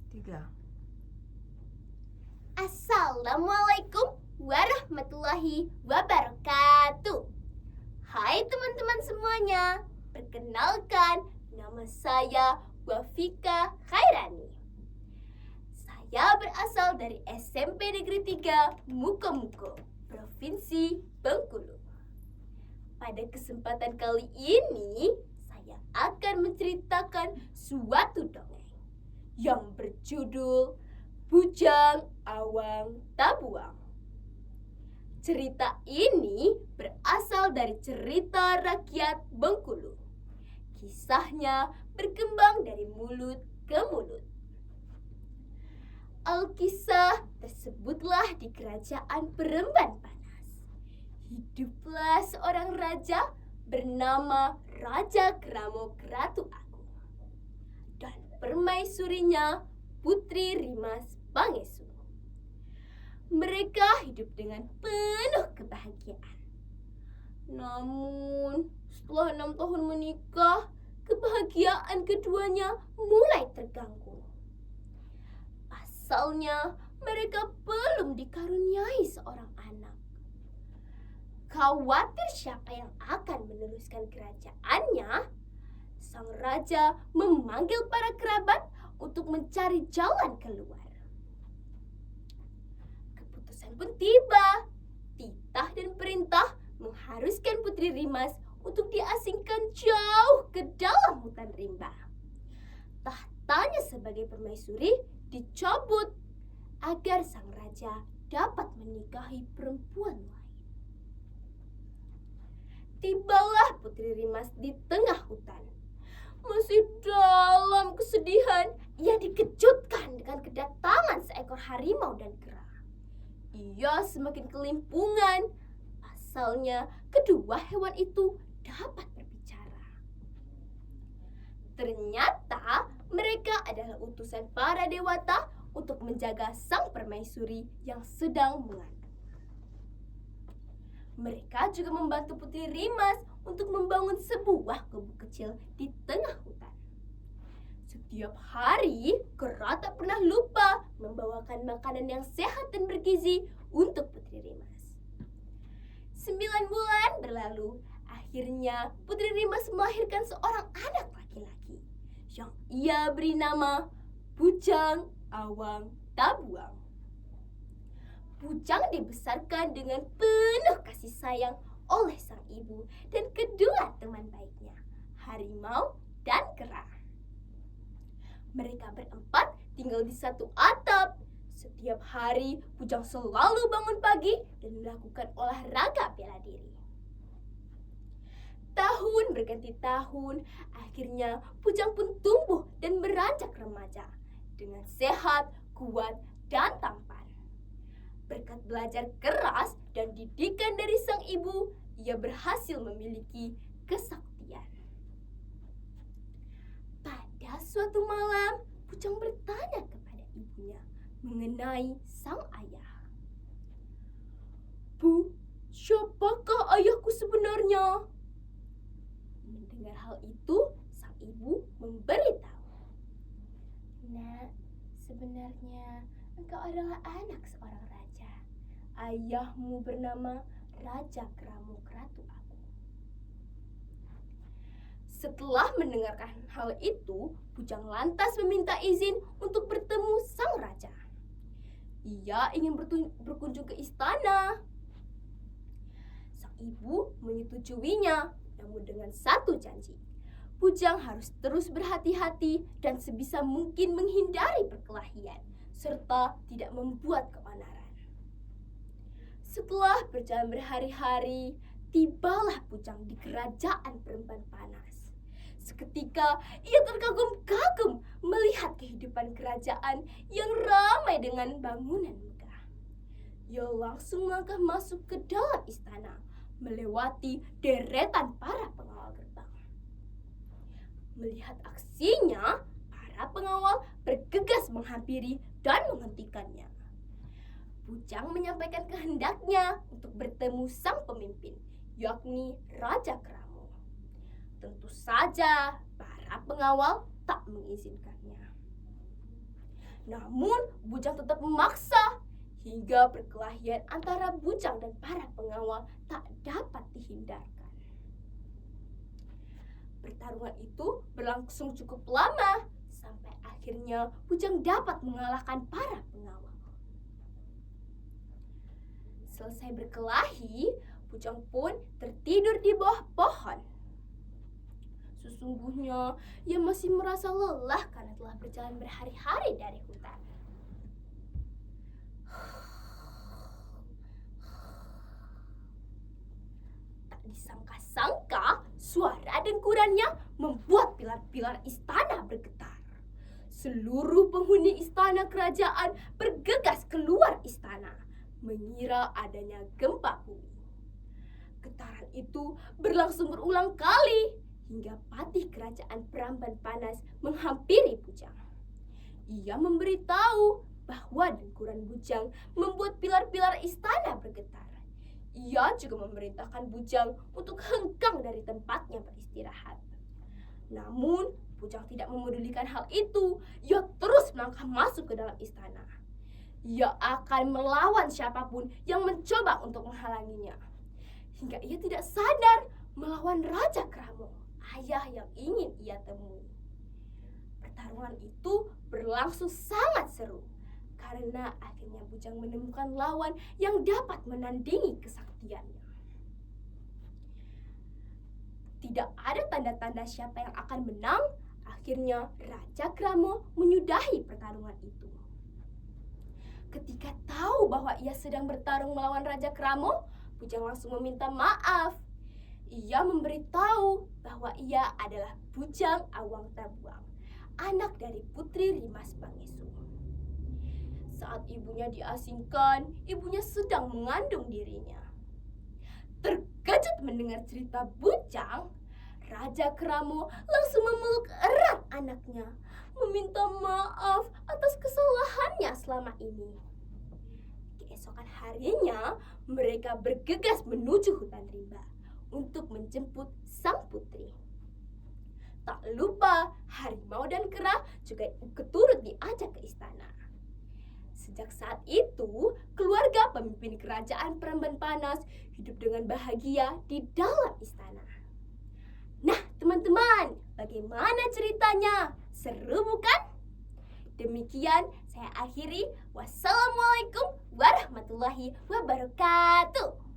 3. Assalamualaikum warahmatullahi wabarakatuh. Hai teman-teman semuanya, perkenalkan nama saya Wafika Khairani. Saya berasal dari SMP Negeri 3 Muko-Muko, Provinsi Bengkulu. Pada kesempatan kali ini, saya akan menceritakan suatu dongeng yang berjudul Bujang Awang Tabuang. Cerita ini berasal dari cerita rakyat Bengkulu. Kisahnya berkembang dari mulut ke mulut. Alkisah tersebutlah di kerajaan Peremban Panas. Hiduplah seorang raja bernama Raja Kramo Kratu Agung dan permaisurinya Putri Rimas Pangestu. Mereka hidup dengan penuh kebahagiaan. Namun, setelah 6 tahun menikah, kebahagiaan keduanya mulai terganggu. Pasalnya, mereka belum dikaruniai seorang anak. Khawatir siapa yang akan meneruskan kerajaannya, sang raja memanggil para kerabat untuk mencari jalan keluar. Keputusan pun tiba. Titah dan perintah mengharuskan Putri Rimas untuk diasingkan jauh ke dalam hutan rimba. Tahtanya sebagai permaisuri dicabut agar sang raja dapat menikahi perempuan lain. Tibalah Putri Rimas di tengah hutan. Masih dalam kesedihan, ia dikejutkan dengan kedatangan seekor harimau dan kera. Ia semakin kelimpungan. Pasalnya, kedua hewan itu dapat berbicara. Ternyata mereka adalah utusan para dewata untuk menjaga sang permaisuri yang sedang mengandung. Mereka juga membantu Putri Rimas untuk membangun sebuah gubuk kecil di tengah hutan. Setiap hari, kera tak pernah lupa membawakan makanan yang sehat dan bergizi untuk Putri Rimas. 9 bulan berlalu, akhirnya Putri Rimas melahirkan seorang anak laki-laki yang ia beri nama Bujang Awang Tabuang. Bujang dibesarkan dengan penuh kasih sayang oleh sang ibu dan kedua teman baiknya, harimau dan kera. Mereka berempat tinggal di satu atap. Setiap hari, Bujang selalu bangun pagi dan melakukan olahraga bela diri. Tahun berganti tahun, akhirnya Bujang pun tumbuh dan beranjak remaja dengan sehat, kuat, dan tampan. Berkat belajar keras dan didikan dari sang ibu, ia berhasil memiliki kesaktian. Pada suatu malam, Bujang bertanya kepada ibunya mengenai sang ayah. "Bu, siapakah ayahku sebenarnya?" Mendengar hal itu, sang ibu memberitahu. "Nak, sebenarnya engkau adalah anak seorang raja. Ayahmu bernama Raja Kramo Kratu Agung." Setelah mendengarkan hal itu, Bujang lantas meminta izin untuk bertemu sang raja. Ia ingin berkunjung ke istana. Sang ibu menyetujuinya, namun dengan satu janji. Bujang harus terus berhati-hati dan sebisa mungkin menghindari perkelahian, serta tidak membuat keonaran. Setelah berjalan berhari-hari, tibalah Bujang di kerajaan Peremban Panas. Seketika ia terkagum-kagum melihat kehidupan kerajaan yang ramai dengan bangunan megah. Ia langsung melangkah masuk ke dalam istana, melewati deretan para pengawal gerbang. Melihat aksinya, para pengawal bergegas menghampiri dan menghentikannya. Bujang menyampaikan kehendaknya untuk bertemu sang pemimpin, yakni Raja Kramo. Tentu saja para pengawal tak mengizinkannya. Namun bujang tetap memaksa hingga perkelahian antara bujang dan para pengawal tak dapat dihindarkan. Pertarungan itu berlangsung cukup lama sampai akhirnya bujang dapat mengalahkan para pengawal. Selesai berkelahi, bujang pun tertidur di bawah pohon. Sesungguhnya ia masih merasa lelah karena telah berjalan berhari-hari dari hutan. Tak disangka-sangka, suara dengkurannya membuat pilar-pilar istana bergetar. Seluruh penghuni istana kerajaan bergegas keluar istana, mengira adanya gempa bumi. Getaran itu berlangsung berulang kali hingga patih kerajaan Pramban Panas menghampiri bujang. Ia memberitahu bahwa dengkuran bujang membuat pilar-pilar istana bergetar. Ia juga memerintahkan bujang untuk hengkang dari tempatnya beristirahat. Namun, bujang tidak memedulikan hal itu. Ia terus melangkah masuk ke dalam istana. Ia akan melawan siapapun yang mencoba untuk menghalanginya. Hingga ia tidak sadar melawan Raja Kramo, ayah yang ingin ia temui. Pertarungan itu berlangsung sangat seru karena akhirnya bujang menemukan lawan yang dapat menandingi kesaktiannya. Tidak ada tanda-tanda siapa yang akan menang. Akhirnya Raja Kramo menyudahi pertarungan itu. Ketika tahu bahwa ia sedang bertarung melawan Raja Kramo, bujang langsung meminta maaf. Ia memberitahu bahwa ia adalah Bujang Awang Tabuang, anak dari Putri Rimas Pangestu. Saat ibunya diasingkan, ibunya sedang mengandung dirinya. Terkejut mendengar cerita bujang, Raja Kramo langsung memeluk erat anaknya, meminta maaf atas kesalahannya selama ini. Keesokan harinya, mereka bergegas menuju hutan rimba untuk menjemput sang putri. Tak lupa, harimau dan kera juga ikut turut diajak ke istana. Sejak saat itu, keluarga pemimpin kerajaan Pramban Panas hidup dengan bahagia di dalam istana. Nah, teman-teman, bagaimana ceritanya? Seru bukan? Demikian saya akhiri. Wassalamualaikum warahmatullahi wabarakatuh.